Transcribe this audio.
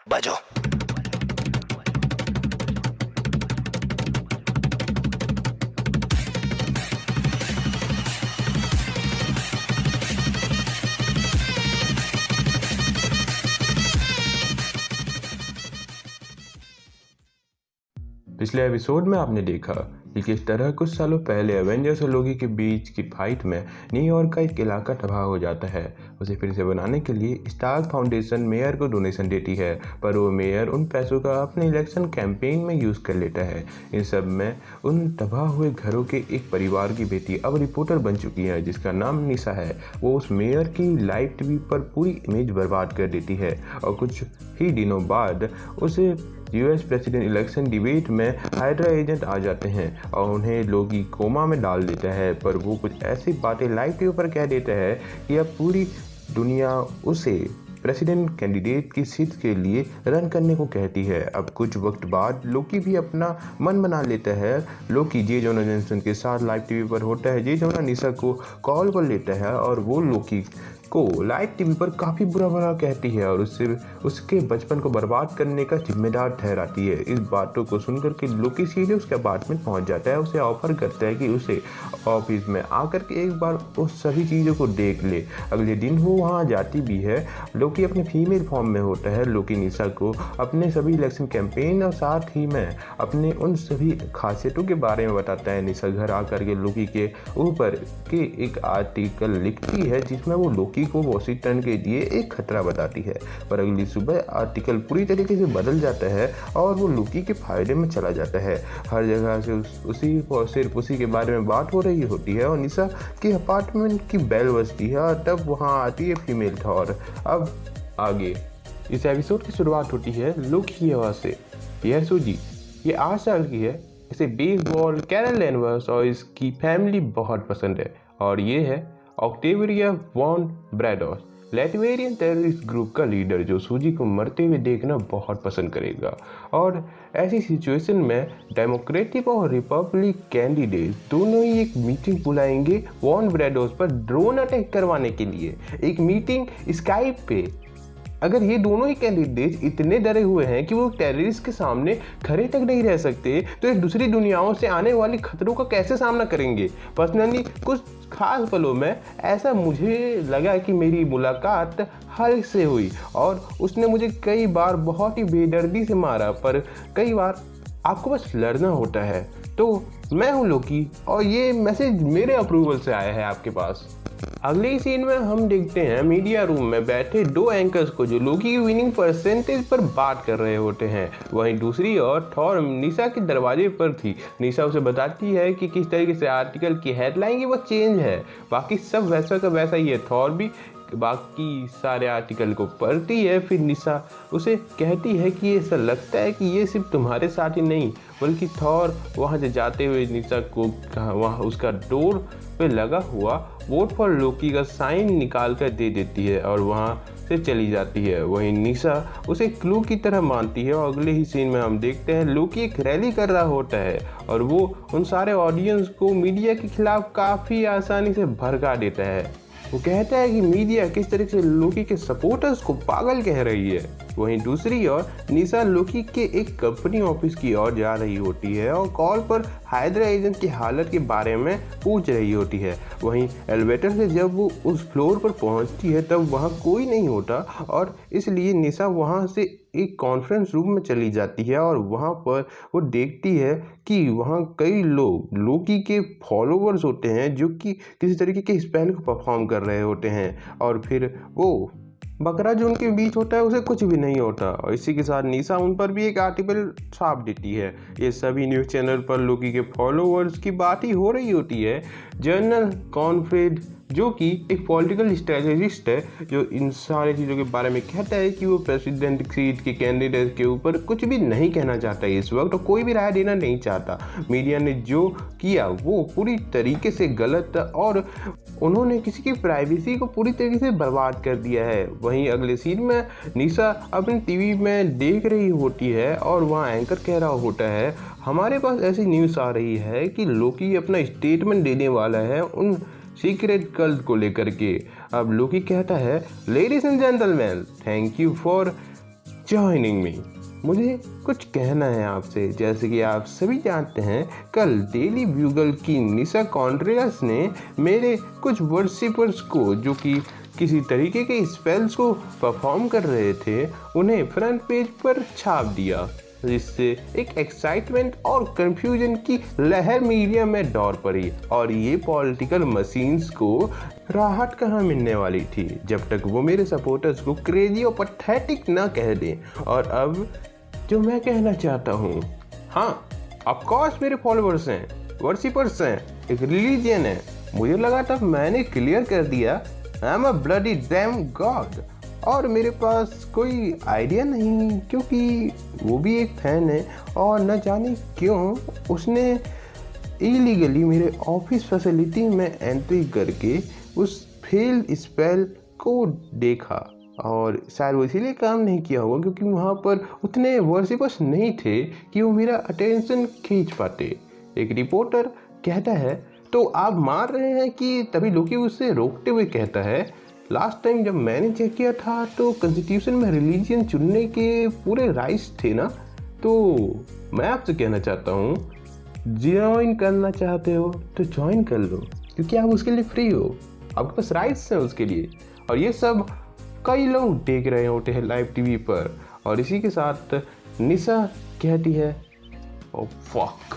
बजो। पिछले एपिसोड में आपने देखा कि किस तरह कुछ सालों पहले एवेंजर्स और लोकी के बीच की फाइट में न्यूयॉर्क का एक इलाका तबाह हो जाता है। उसे फिर से बनाने के लिए स्टार्क फाउंडेशन मेयर को डोनेशन देती है, पर वो मेयर उन पैसों का अपने इलेक्शन कैंपेन में यूज़ कर लेता है। इन सब में उन तबाह हुए घरों के एक परिवार की बेटी अब रिपोर्टर बन चुकी है, जिसका नाम निशा है। वो उस मेयर की लाइव टीवी पर पूरी इमेज बर्बाद कर देती है और कुछ ही दिनों बाद उसे यूएस प्रेसिडेंट इलेक्शन डिबेट में हाइड्रा एजेंट आ जाते हैं और उन्हें लोकी कोमा में डाल देता है। पर वो कुछ ऐसी बातें लाइव टीवी पर कह देता है कि अब पूरी दुनिया उसे प्रेसिडेंट कैंडिडेट की सीट के लिए रन करने को कहती है। अब कुछ वक्त बाद लोकी भी अपना मन बना लेता है। लोकी जे जोना जॉनसन के साथ लाइव टीवी पर होता है। जे जोना निशा को कॉल कर लेता है और वो लोकी को लाइव टीवी पर काफ़ी बुरा भला कहती है और उसके बचपन को बर्बाद करने का जिम्मेदार ठहराती है। इस बातों को सुनकर के लोकी सीधे उसके अपार्टमेंट पहुंच जाता है। उसे ऑफर करता है कि उसे ऑफिस में आकर के एक बार उस सभी चीज़ों को देख ले। अगले दिन वो वहां जाती भी है। लोकी अपने फीमेल फॉर्म में होता है। लोकी निशा को अपने सभी इलेक्शन कैंपेन और साथ ही में अपने उन सभी खासियतों के बारे में बताता है। निशा घर आकर के लोकी के ऊपर के एक आर्टिकल लिखती है जिसमें वो लोकी को वॉशिंगटन के लिए एक खतरा बताती है, पर अगली सुबह आर्टिकल पूरी तरीके से बदल जाता है और वो लोकी के फायदे में चला जाता है। हर जगह से सिर्फ उसी के बारे में बात हो रही होती है और निशा के अपार्टमेंट की बेल बजती है और तब वहां आती है फीमेल थॉर। अब आगे इस एपिसोड की शुरुआत होती है लोकी की आवाज़ से। यह सूजी, ये 8 साल की है। इसे बेसबॉल, कैरल लेनवर्स और इसकी फैमिली बहुत पसंद है और ये है ऑक्टेविया वॉन ब्रैडोस, लैटवेरियन टेररिस्ट ग्रुप का लीडर, जो सूजी को मरते हुए देखना बहुत पसंद करेगा। और ऐसी सिचुएशन में डेमोक्रेटिक और रिपब्लिक कैंडिडेट दोनों ही एक मीटिंग बुलाएंगे वॉन ब्रैडोस पर ड्रोन अटैक करवाने के लिए। एक मीटिंग स्काइप पे। अगर ये दोनों ही कैंडिडेट इतने डरे हुए हैं कि वो टेररिस्ट के सामने खड़े तक नहीं रह सकते, तो एक दूसरी दुनियाओं से आने वाली खतरों का कैसे सामना करेंगे। पर्सनली कुछ खास पलों में ऐसा मुझे लगा कि मेरी मुलाकात हल्क से हुई और उसने मुझे कई बार बहुत ही बेदर्दी से मारा, पर कई बार आपको बस लड़ना होता है। तो मैं हूँ लोकी और ये मैसेज मेरे अप्रूवल से आया है आपके पास। अगले ही सीन में हम देखते हैं मीडिया रूम में बैठे 2 एंकर्स को जो लोकी की विनिंग परसेंटेज पर बात कर रहे होते हैं। वहीं दूसरी ओर थॉर निशा के दरवाजे पर थी। निशा उसे बताती है कि किस तरीके से आर्टिकल की हेडलाइन की वो चेंज है। बाकी सब वैसा का वैसा ही है। थॉर भी बाकी सारे आर्टिकल को पढ़ती है। फिर निशा उसे कहती है कि ऐसा लगता है कि ये सिर्फ तुम्हारे साथ ही नहीं बल्कि थॉर वहाँ से जाते हुए निशा को वहाँ उसका डोर पे लगा हुआ वोट फॉर लोकी का साइन निकाल कर दे देती है और वहाँ से चली जाती है। वहीं निशा उसे क्लू की तरह मानती है और अगले ही सीन में हम देखते हैं लोकी एक रैली कर रहा होता है और वो उन सारे ऑडियंस को मीडिया के खिलाफ काफ़ी आसानी से भड़का देता है। वो कहता है कि मीडिया किस तरह से लोकी के सपोर्टर्स को पागल कह रही है। वहीं दूसरी ओर निशा लोकी के एक कंपनी ऑफिस की ओर जा रही होती है और कॉल पर हाइड्रा एजेंट की हालत के बारे में पूछ रही होती है। वहीं एलिवेटर से जब वो उस फ्लोर पर पहुंचती है तब वहां कोई नहीं होता और इसलिए निशा वहां से एक कॉन्फ्रेंस रूम में चली जाती है और वहां पर वो देखती है कि वहां कई लोग लोकी के फॉलोअर्स होते हैं जो कि किसी तरीके के स्पेल को परफॉर्म कर रहे होते हैं और फिर वो बकरा जो उनके बीच होता है उसे कुछ भी नहीं होता और इसी के साथ निशा उन पर भी एक आर्टिकल छाप देती है। ये सभी न्यूज़ चैनल पर लोकी के फॉलोअर्स की बात ही हो रही होती है। जनरल कॉनफ्रेड जो कि एक पॉलिटिकल स्ट्रेटेजिस्ट है जो इन सारी चीज़ों के बारे में कहता है कि वो प्रेसिडेंट सीट के कैंडिडेट के ऊपर कुछ भी नहीं कहना चाहता इस वक्त और कोई भी राय देना नहीं चाहता। मीडिया ने जो किया वो पूरी तरीके से गलत और उन्होंने किसी की प्राइवेसी को पूरी तरीके से बर्बाद कर दिया है। वहीं अगले सीन में निशा अपनी टीवी में देख रही होती है और वहाँ एंकर कह रहा होता है हमारे पास ऐसी न्यूज़ आ रही है कि लोकी अपना स्टेटमेंट देने वाला है उन सीक्रेट कल्ट को लेकर के। अब लोकी कहता है ladies and gentleman thank you for joining me. मुझे कुछ कहना है आपसे। जैसे कि आप सभी जानते हैं, कल डेली ब्यूगल की निशा कॉन्ट्रेरास ने मेरे कुछ वर्शिपर्स को, जो कि किसी तरीके के स्पेल्स को परफॉर्म कर रहे थे, उन्हें फ्रंट पेज पर छाप दिया, जिससे एक एक्साइटमेंट और कंफ्यूजन की लहर मीडिया में दौड़ पड़ी। और ये पॉलिटिकल मशीन्स को राहत कहाँ मिलने वाली थी जब तक वो मेरे सपोर्टर्स को क्रेजी और पैथेटिक ना कह दें। और अब जो मैं कहना चाहता हूँ, हाँ ऑफ कोर्स मेरे फॉलोअर्स हैं, वर्शिपर्स हैं, एक रिलीजन है। मुझे लगा तब मैंने क्लियर कर दिया, I am a bloody dam God. और मेरे पास कोई आइडिया नहीं, क्योंकि वो भी एक फैन है और न जाने क्यों उसने इलीगली मेरे ऑफिस फैसिलिटी में एंट्री करके उस फेल्ड स्पेल को देखा। और शायद वो इसीलिए काम नहीं किया होगा क्योंकि वहाँ पर उतने वर्शिपर्स नहीं थे कि वो मेरा अटेंशन खींच पाते। एक रिपोर्टर कहता है, तो आप मान रहे हैं कि तभी लोकी उसे रोकते हुए कहता है, लास्ट टाइम जब मैंने चेक किया था तो कॉन्स्टिट्यूशन में रिलीजन चुनने के पूरे राइट्स थे ना। तो मैं आपसे कहना चाहता हूँ, ज्वाइन करना चाहते हो तो ज्वाइन कर लो, क्योंकि आप उसके लिए फ्री हो, आपके पास राइट्स हैं उसके लिए। और ये सब कई लोग देख रहे होते हैं लाइव टीवी पर। और इसी के साथ निशा कहती है, ओ फक।